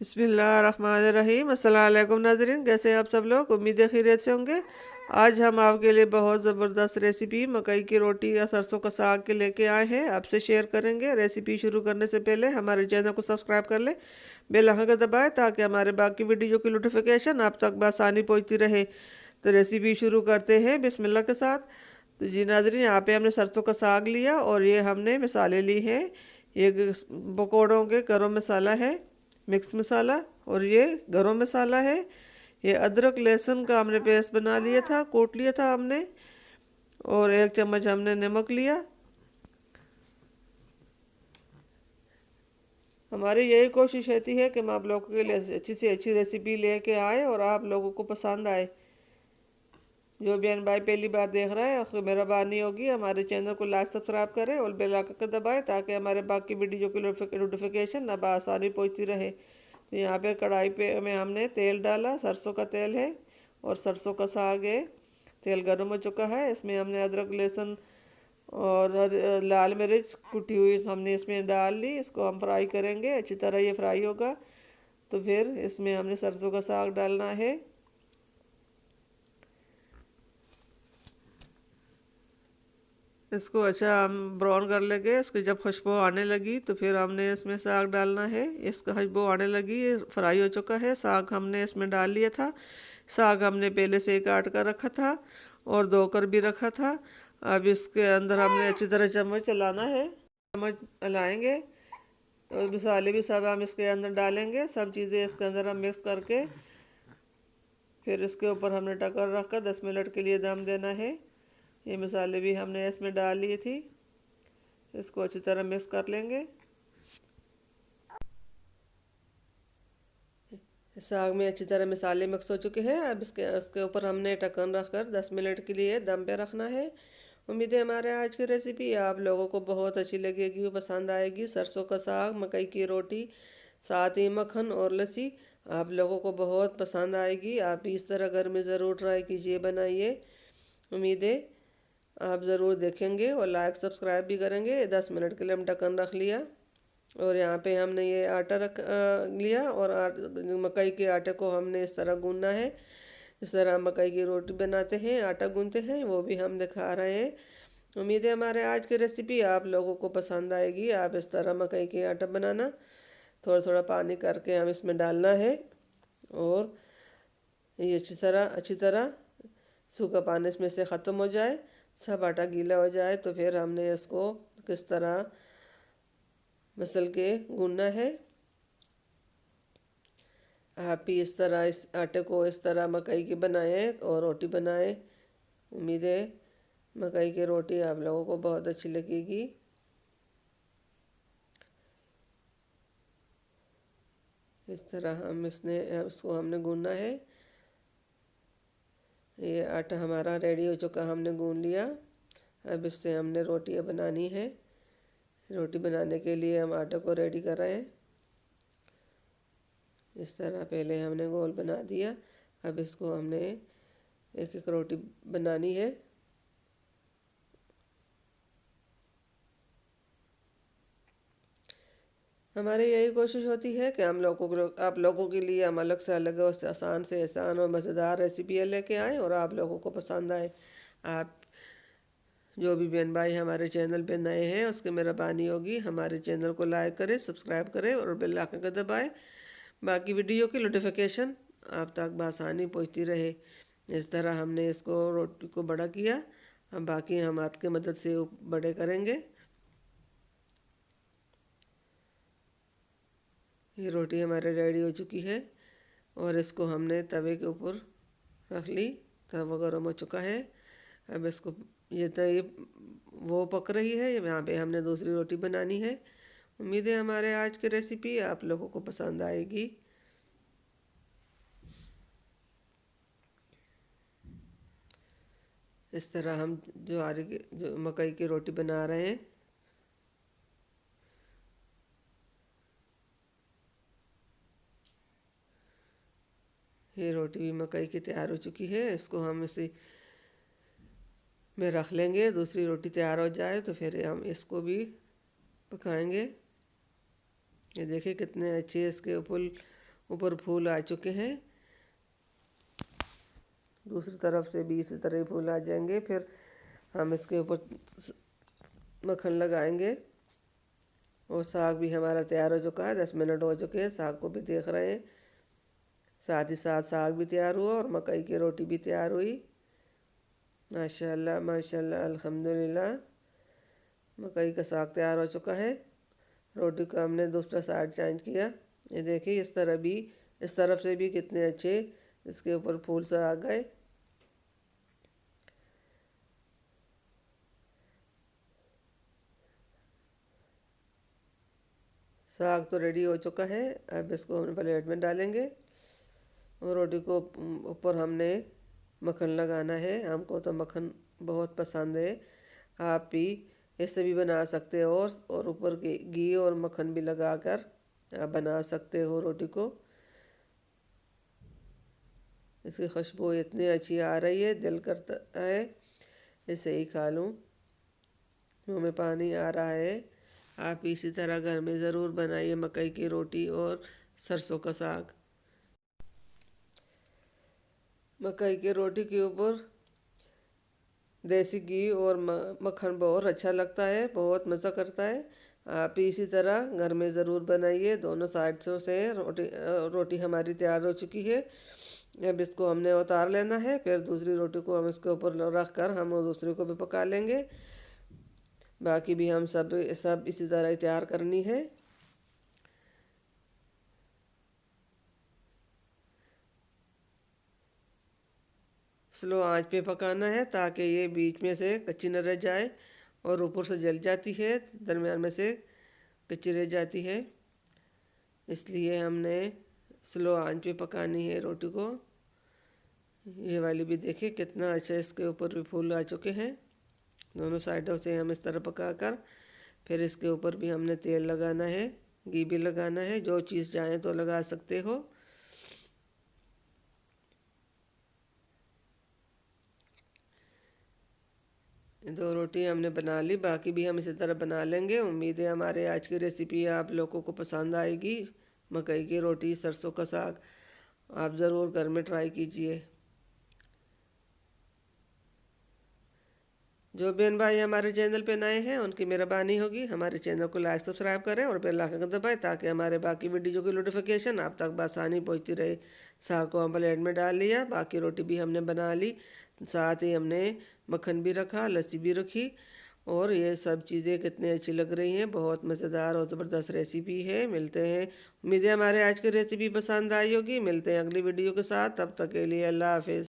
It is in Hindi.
बिस्मिल्लाहिर्रहमानिर्रहीम। अस्सलाम वालेकुम नाज़रीन, कैसे हैं आप सब लोग? उम्मीद है खैरियत से होंगे। आज हम आपके लिए बहुत ज़बरदस्त रेसिपी मकई की रोटी या सरसों का साग के लेके आए हैं, आपसे शेयर करेंगे। रेसिपी शुरू करने से पहले हमारे चैनल को सब्सक्राइब कर लें, बेल आइकन को दबाएं ताकि हमारे बाकी वीडियो की नोटिफिकेशन आप तक बआसानी पहुंचती रहे। तो रेसिपी शुरू करते हैं बिस्मिल्लाह के साथ। तो जी नाज़रीन, यहाँ पे हमने सरसों का साग लिया और ये हमने मिसाले ली हैं। ये पकौड़ों के गरम मसाला है, मिक्स मसाला, और ये गरम मसाला है। ये अदरक लहसुन का हमने पेस्ट बना लिया था, कूट लिया था हमने। और 1 चम्मच हमने नमक लिया। हमारी यही कोशिश रहती है कि हम आप लोगों के लिए अच्छी से अच्छी रेसिपी लेके आए और आप लोगों को पसंद आए। जो भी भाई पहली बार देख रहा है उसको मेहरबानी होगी हमारे चैनल को लाइक सब्सक्राइब करें और बेल आइकन को दबाएं ताकि हमारे बाकी वीडियो की नोटिफिकेशन अब आसानी पहुंचती रहे। तो यहाँ पे कढ़ाई पे में हमने तेल डाला, सरसों का तेल है और सरसों का साग है। तेल गर्म हो चुका है, इसमें हमने अदरक लहसुन और लाल मिर्च कुटी हुई हमने इसमें डाल ली। इसको हम फ्राई करेंगे, अच्छी तरह ये फ्राई होगा तो फिर इसमें हमने सरसों का साग डालना है। इसको अच्छा हम ब्राउन कर लेंगे। इसकी जब खुशबू आने लगी तो फिर हमने इसमें साग डालना है। इसका खुशबू आने लगी, ये फ्राई हो चुका है। साग हमने इसमें डाल लिया था। साग हमने पहले से ही काट कर रखा था और धो कर भी रखा था। अब इसके अंदर हमने अच्छी तरह चम्मच चलाना है, चम्मच चलाएंगे और मसाले भी सब हम इसके अंदर डालेंगे। सब चीज़ें इसके अंदर हम मिक्स करके फिर इसके ऊपर हमने ढक्कन रख कर 10 मिनट के लिए दम देना है। ये मसाले भी हमने इसमें डाल लिए थी। इसको अच्छी तरह मिक्स कर लेंगे। साग में अच्छी तरह मसाले मिक्स हो चुके हैं। अब इसके ऊपर हमने ढक्कन रखकर 10 मिनट के लिए दम पे रखना है। उम्मीद है हमारे आज की रेसिपी आप लोगों को बहुत अच्छी लगेगी और पसंद आएगी। सरसों का साग, मकई की रोटी, साथ ही मक्खन और लस्सी आप लोगों को बहुत पसंद आएगी। आप भी इस तरह घर में ज़रूर ट्राई कीजिए, बनाइए। उम्मीद है आप ज़रूर देखेंगे और लाइक सब्सक्राइब भी करेंगे। 10 मिनट के लिए हम ढक्कन रख लिया और यहाँ पे हमने ये आटा लिया और मकई के आटे को हमने इस तरह गूंदना है। इस तरह मकई की रोटी बनाते हैं, आटा गूंदते हैं, वो भी हम दिखा रहे हैं। उम्मीद है हमारे आज की रेसिपी आप लोगों को पसंद आएगी। आप इस तरह मकई के आटा बनाना, थोड़ा थोड़ा पानी करके हम इसमें डालना है और ये अच्छी तरह सूखा पानी इसमें से ख़त्म हो जाए, सब आटा गीला हो जाए तो फिर हमने इसको किस तरह मसल के गूंदना है। आप भी इस तरह इस आटे को इस तरह मकई की बनाएं और रोटी बनाएं। उम्मीद है मकई की रोटी आप लोगों को बहुत अच्छी लगेगी। इस तरह इसको हमने गूंदना है। ये आटा हमारा रेडी हो चुका, हमने गूंद लिया। अब इससे हमने रोटियां बनानी है। रोटी बनाने के लिए हम आटे को रेडी कर रहे हैं। इस तरह पहले हमने गोल बना दिया। अब इसको हमने एक एक रोटी बनानी है। हमारी यही कोशिश होती है कि आप लोगों के लिए हम अलग से अलग और आसान से आसान और मज़ेदार रेसिपियाँ लेके आएँ और आप लोगों को पसंद आए। आप जो भी बहन भाई हमारे चैनल पे नए हैं उसकी मेहरबानी होगी हमारे चैनल को लाइक करें, सब्सक्राइब करें और बेल आइकन को दबाएं। बाकी वीडियो की नोटिफिकेशन आप तक बआसानी पहुंचती रहे। इस तरह हमने इसको रोटी को बड़ा किया। हम बाकी हम हाथ की मदद से बड़े करेंगे। ये रोटी हमारे रेडी हो चुकी है और इसको हमने तवे के ऊपर रख ली। तवा गर्म हो चुका है। अब इसको ये वो पक रही है, यहाँ पे हमने दूसरी रोटी बनानी है। उम्मीद है हमारे आज की रेसिपी आप लोगों को पसंद आएगी। इस तरह हम जो मकई की रोटी बना रहे हैं। ये रोटी भी मकई की तैयार हो चुकी है। इसको हम इसी में रख लेंगे। दूसरी रोटी तैयार हो जाए तो फिर हम इसको भी पकाएंगे। ये देखिए कितने अच्छे इसके फुल ऊपर फूल आ चुके हैं। दूसरी तरफ से भी इसी तरह ही फूल आ जाएंगे। फिर हम इसके ऊपर मक्खन लगाएंगे। और साग भी हमारा तैयार हो चुका है, 10 मिनट हो चुके हैं, साग को भी देख रहे हैं। साथ ही साथ साग भी तैयार हुआ और मकई की रोटी भी तैयार हुई। माशाल्लाह माशाल्लाह अल्हम्दुलिल्लाह। मकई का साग तैयार हो चुका है। रोटी को हमने दूसरा साइड चेंज किया। ये देखिए इस तरह भी, इस तरफ से भी कितने अच्छे इसके ऊपर फूल से आ गए। साग तो रेडी हो चुका है। अब इसको हम प्लेट में डालेंगे और रोटी को ऊपर हमने मक्खन लगाना है। हमको तो मक्खन बहुत पसंद है। आप भी ऐसे भी बना सकते हो और ऊपर घी और मक्खन भी लगाकर आप बना सकते हो रोटी को। इसकी खुशबू इतनी अच्छी आ रही है, दिल करता है इसे ही खा लूँ। मुँह में पानी आ रहा है। आप इसी तरह घर में ज़रूर बनाइए मकई की रोटी और सरसों का साग। मकई की रोटी के ऊपर देसी घी और मक्खन बहुत अच्छा लगता है, बहुत मज़ा करता है। आप इसी तरह घर में ज़रूर बनाइए। दोनों साइडों से रोटी हमारी तैयार हो चुकी है। अब इसको हमने उतार लेना है। फिर दूसरी रोटी को हम इसके ऊपर रख कर हम दूसरी को भी पका लेंगे। बाकी भी हम सब इसी तरह ही तैयार करनी है। स्लो आंच पे पकाना है ताकि ये बीच में से कच्ची न रह जाए और ऊपर से जल जाती है, दरमियान में से कच्ची रह जाती है। इसलिए हमने स्लो आंच पे पकानी है रोटी को। ये वाली भी देखिए कितना अच्छा इसके ऊपर भी फूल आ चुके हैं। दोनों साइडों से हम इस तरह पकाकर फिर इसके ऊपर भी हमने तेल लगाना है, घी भी लगाना है। जो चीज़ चाहें तो लगा सकते हो। दो रोटी हमने बना ली, बाकी भी हम इसी तरह बना लेंगे। उम्मीद है हमारे आज की रेसिपी आप लोगों को पसंद आएगी। मकई की रोटी सरसों का साग आप ज़रूर घर में ट्राई कीजिए। जो बहन भाई हमारे चैनल पे नए हैं उनकी मेहरबानी होगी हमारे चैनल को लाइक सब्सक्राइब करें और बेल आइकन दबाएं ताकि हमारे बाकी वीडियो की नोटिफिकेशन आप तक बआसानी पहुंचती रहे। साग को हम प्लेट में डाल लिया, बाकी रोटी भी हमने बना ली। साथ ही हमने मक्खन भी रखा, लस्सी भी रखी और ये सब चीज़ें कितनी अच्छी लग रही हैं। बहुत मज़ेदार और ज़बरदस्त रेसिपी है। मिलते हैं, उम्मीद है हमारे आज की रेसिपी पसंद आई होगी। मिलते हैं अगली वीडियो के साथ, तब तक के लिए अल्लाह हाफिज़।